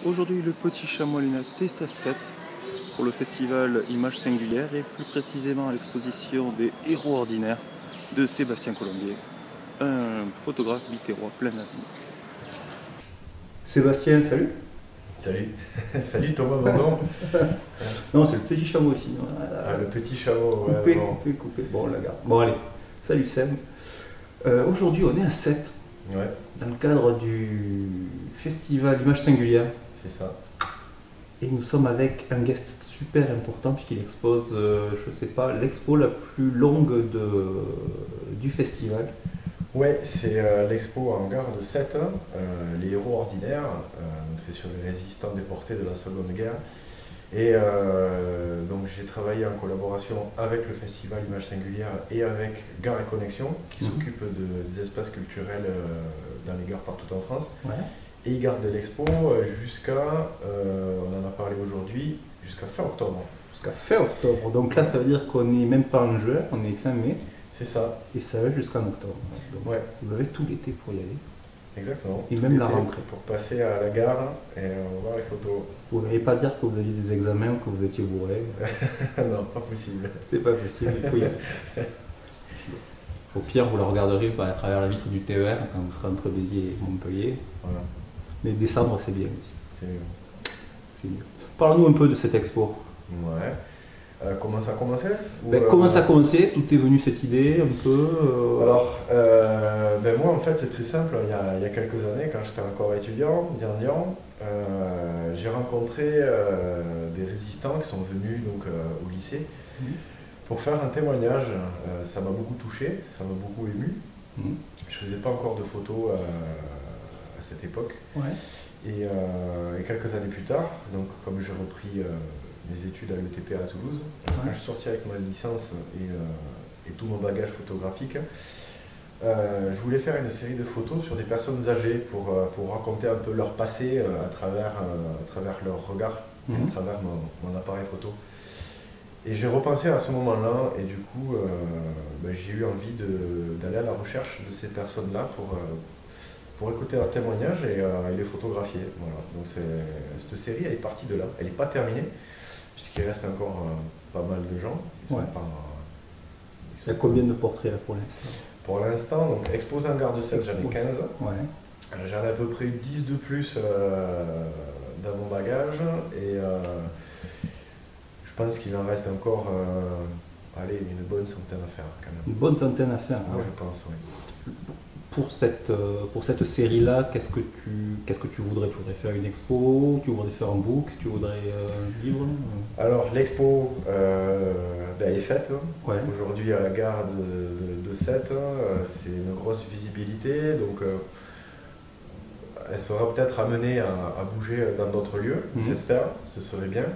Aujourd'hui, le Petit Chameau à lunettes est à 7 pour le festival Images Singulières et plus précisément à l'exposition des Héros Ordinaires de Sébastien Colombier, un photographe biterrois plein d'avenir. Sébastien, salut. Salut, salut Thomas, bonjour. Non, c'est le Petit Chameau ici. Ah, le Petit Chameau, coupé, ouais, bon. coupé. Bon, on la garde. Bon, allez, salut Seb. Aujourd'hui, on est à 7 Ouais, dans le cadre du festival Images Singulières. c'est ça. Et nous sommes avec un guest super important puisqu'il expose, je sais pas, l'expo la plus longue du festival. Ouais, c'est l'expo en gare de Sète, les héros ordinaires. Donc c'est sur les résistants déportés de la Seconde Guerre. Et donc j'ai travaillé en collaboration avec le festival Images Singulières et avec Gare et Connexion, qui s'occupe des espaces culturels dans les gares partout en France. Ouais. Et ils gardent l'expo jusqu'à, on en a parlé aujourd'hui, jusqu'à fin octobre. Jusqu'à fin octobre. Donc là, ça veut dire qu'on n'est même pas en juin, on est fin mai. C'est ça, Et ça va jusqu'en octobre. Donc ouais, vous avez tout l'été pour y aller. exactement. Et Tout même la l'été rentrée. pour passer à la gare et voir les photos. Vous ne pourriez pas dire que vous aviez des examens ou que vous étiez bourré. Non, pas possible. C'est pas possible, il faut y aller. Au pire, vous la regarderez à travers la vitre du TER quand vous serez entre Béziers et Montpellier. Voilà, Mais décembre, c'est bien aussi. c'est mieux. C'est mieux. Parle-nous un peu de cette expo. Ouais. Comment ça a commencé Comment ça a commencé? D'où est venue cette idée un peu Alors, moi en fait c'est très simple. Il y a quelques années, quand j'étais encore étudiant, j'ai rencontré des résistants qui sont venus donc, au lycée pour faire un témoignage. Ça m'a beaucoup touché, ça m'a beaucoup ému. Je faisais pas encore de photos à cette époque. Ouais. Et quelques années plus tard, donc comme j'ai repris mes études à l'ETP à Toulouse, quand je suis sorti avec ma licence et tout mon bagage photographique, je voulais faire une série de photos sur des personnes âgées pour raconter un peu leur passé à travers leur regard, à travers mon appareil photo. Et j'ai repensé à ce moment-là et du coup j'ai eu envie d'aller à la recherche de ces personnes-là pour écouter leur témoignage et les photographier. Voilà. Donc cette série elle est partie de là, elle n'est pas terminée puisqu'il reste encore pas mal de gens. Il y a combien de portraits là pour l'instant? Pour l'instant, donc exposé en gare de Sète, j'en ai 15. Ouais. J'en ai à peu près 10 de plus dans mon bagage et je pense qu'il en reste encore une bonne centaine à faire quand même. Une bonne centaine à faire. Moi je pense, oui. Pour cette série-là, qu'est-ce que tu voudrais? Tu voudrais faire une expo? Tu voudrais faire un book? Tu voudrais un livre? Alors l'expo, elle est faite. Ouais. Aujourd'hui à la gare de Sète, c'est une grosse visibilité, donc elle sera peut-être amenée à bouger dans d'autres lieux, j'espère, ce serait bien.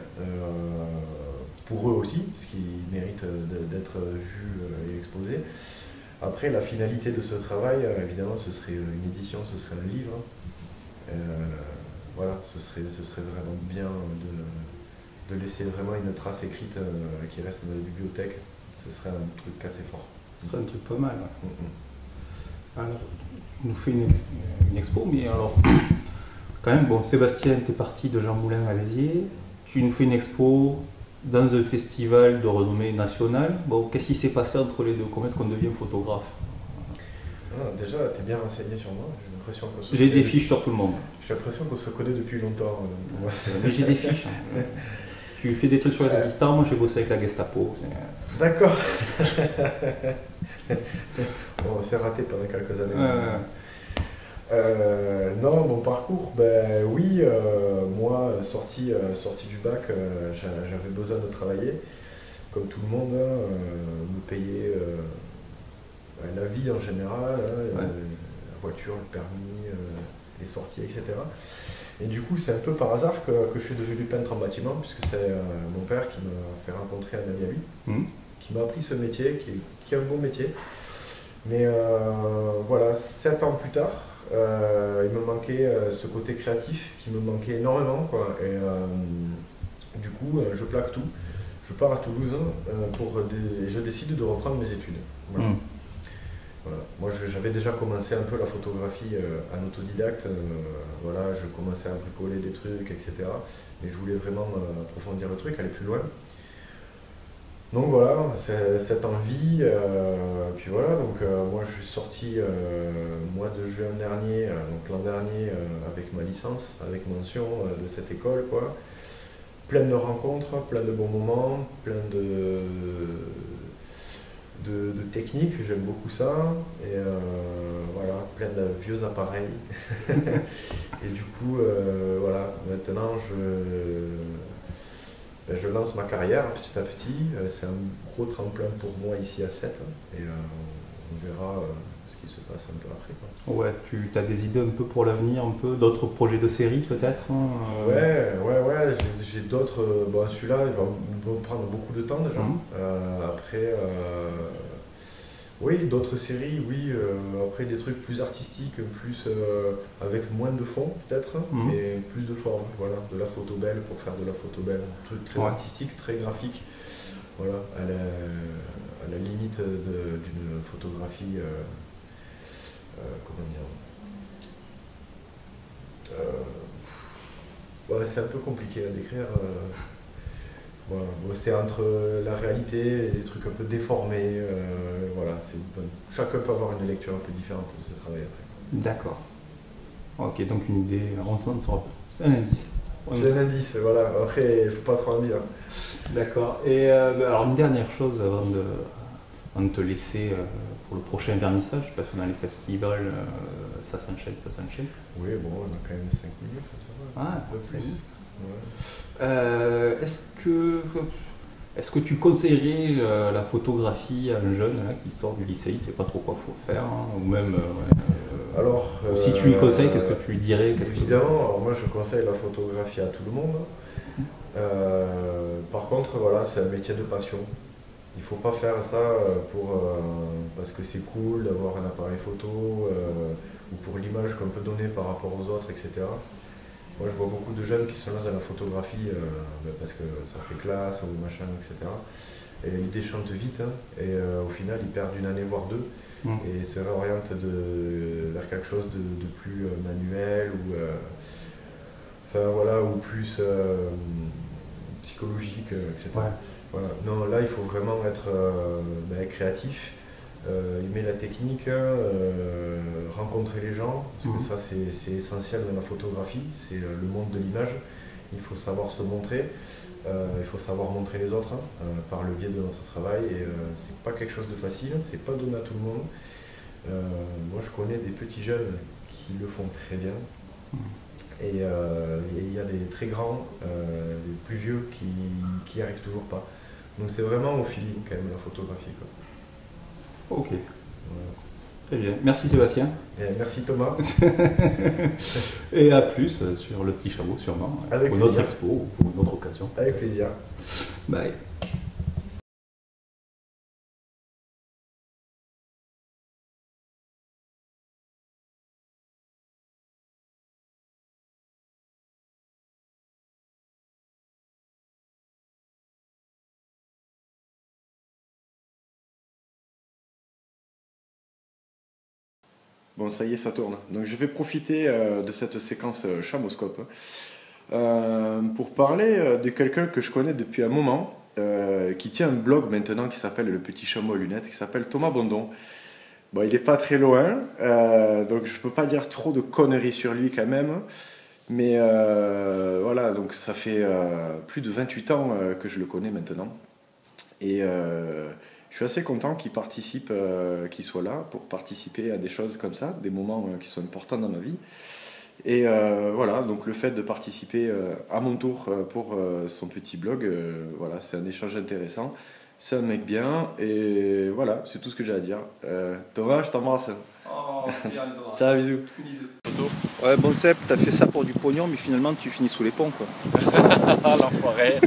Pour eux aussi, parce qu'ils méritent d'être vus et exposés. Après, la finalité de ce travail, évidemment, ce serait une édition, ce serait un livre. Voilà, ce serait vraiment bien de laisser vraiment une trace écrite qui reste dans la bibliothèque. Ce serait un truc assez fort. Ce serait un truc pas mal. Ouais. Alors, il nous fait une expo, mais alors, quand même, bon, Sébastien, tu es parti de Jean Moulin à Béziers. Tu nous fais une expo dans un festival de renommée nationale. Bon, qu'est-ce qui s'est passé entre les deux? Comment est-ce qu'on devient photographe? Déjà, tu es bien renseigné sur moi. J'ai l'impression qu'on se J'ai connaît des fiches sur tout le monde. J'ai l'impression qu'on se connaît depuis longtemps. Mais j'ai des fiches. Tu fais des trucs sur les résistants, moi j'ai bossé avec la Gestapo. D'accord. Bon, on s'est raté pendant quelques années. Non, mon parcours, oui, moi, sorti du bac, j'avais besoin de travailler, comme tout le monde, me payer la vie en général, la voiture, le permis, les sorties, etc. Et du coup, c'est un peu par hasard que je suis devenu peintre en bâtiment, puisque c'est mon père qui m'a fait rencontrer un ami à lui, qui m'a appris ce métier, qui est un bon métier. Mais voilà, 7 ans plus tard, il me manquait ce côté créatif qui me manquait énormément, quoi. Et du coup, je plaque tout. Je pars à Toulouse et je décide de reprendre mes études. Voilà. Voilà. Moi, j'avais déjà commencé un peu la photographie en autodidacte. Voilà, je commençais à bricoler des trucs, etc. Mais je voulais vraiment approfondir le truc, aller plus loin. Donc voilà, cette envie. Puis voilà, donc moi je suis sorti mois de juin dernier, donc l'an dernier, avec ma licence, avec mention de cette école, quoi. Plein de rencontres, plein de bons moments, plein de techniques, j'aime beaucoup ça, et voilà, plein de vieux appareils. Et du coup, voilà, maintenant je lance ma carrière petit à petit. C'est un gros tremplin pour moi ici à 7, et on verra ce qui se passe un peu après, quoi. Ouais, tu as des idées un peu pour l'avenir, un peu d'autres projets de série peut-être hein, Ouais, j'ai d'autres. Bon, celui-là, il va me prendre beaucoup de temps déjà. Après, oui, d'autres séries, oui. Après, des trucs plus artistiques, plus avec moins de fond peut-être, mais plus de forme. Voilà, de la photo belle pour faire de la photo belle. Un truc très artistique, très graphique. Voilà, à la limite d'une photographie. Comment dire, ouais, c'est un peu compliqué à décrire. Voilà. Bon, c'est entre la réalité et des trucs un peu déformés. Voilà, chacun peut avoir une lecture un peu différente de ce travail après. D'accord. Ok, donc une idée ensemble sera. C'est un indice. C'est un indice, voilà. Après, il ne faut pas trop en dire. D'accord. Et alors une dernière chose avant de te laisser pour le prochain vernissage, parce que dans les festivals, ça s'enchaîne. Oui, bon, on a quand même 5 minutes, ça va. Ah, un peu plus. Ouais. Est-ce que tu conseillerais la photographie à un jeune là, qui sort du lycée, il ne sait pas trop quoi faut faire, hein, ou même alors, si tu lui conseilles, qu'est-ce que tu lui dirais évidemment, alors moi je conseille la photographie à tout le monde. Par contre, voilà, c'est un métier de passion. Il ne faut pas faire ça parce que c'est cool d'avoir un appareil photo ou pour l'image qu'on peut donner par rapport aux autres, etc. Moi, je vois beaucoup de jeunes qui se lancent dans la photographie parce que ça fait classe ou machin, etc. Et ils déchantent vite, hein, et au final, ils perdent une année, voire deux, et se réorientent vers quelque chose de plus manuel ou, enfin, voilà, ou plus psychologique, etc. Ouais. Voilà. Non, là, il faut vraiment être créatif. Aimer la technique, rencontrer les gens, parce que ça c'est essentiel dans la photographie, c'est le monde de l'image. Il faut savoir se montrer, il faut savoir montrer les autres par le biais de notre travail, et c'est pas quelque chose de facile, c'est pas donné à tout le monde. Moi je connais des petits jeunes qui le font très bien, et il y a des très grands, des plus vieux qui n'y arrivent toujours pas. Donc c'est vraiment au feeling quand même la photographie, quoi. Ok. Très bien. Merci Sébastien. Et merci Thomas. Et à plus sur le petit chameau sûrement. Avec pour une autre expo ou pour une autre occasion. Avec plaisir. Bye. Bon, ça y est, ça tourne. Donc je vais profiter de cette séquence chamoscope pour parler de quelqu'un que je connais depuis un moment, qui tient un blog maintenant qui s'appelle Le Petit Chameau à Lunettes, qui s'appelle Thomas Bondon. Bon, il n'est pas très loin, donc je ne peux pas dire trop de conneries sur lui quand même. Mais voilà, donc ça fait plus de 28 ans que je le connais maintenant. Et je suis assez content qu'il participe, qu'il soit là pour participer à des choses comme ça, des moments qui sont importants dans ma vie. Et voilà, donc le fait de participer à mon tour pour son petit blog, voilà, c'est un échange intéressant. C'est un mec bien, et voilà, c'est tout ce que j'ai à dire. Thomas, je t'embrasse. Oh, c'est bien, Thomas. Ciao, bisous. Bisous. Ouais, bon Seb, t'as fait ça pour du pognon, mais finalement tu finis sous les ponts, quoi. Ah, l'enfoiré.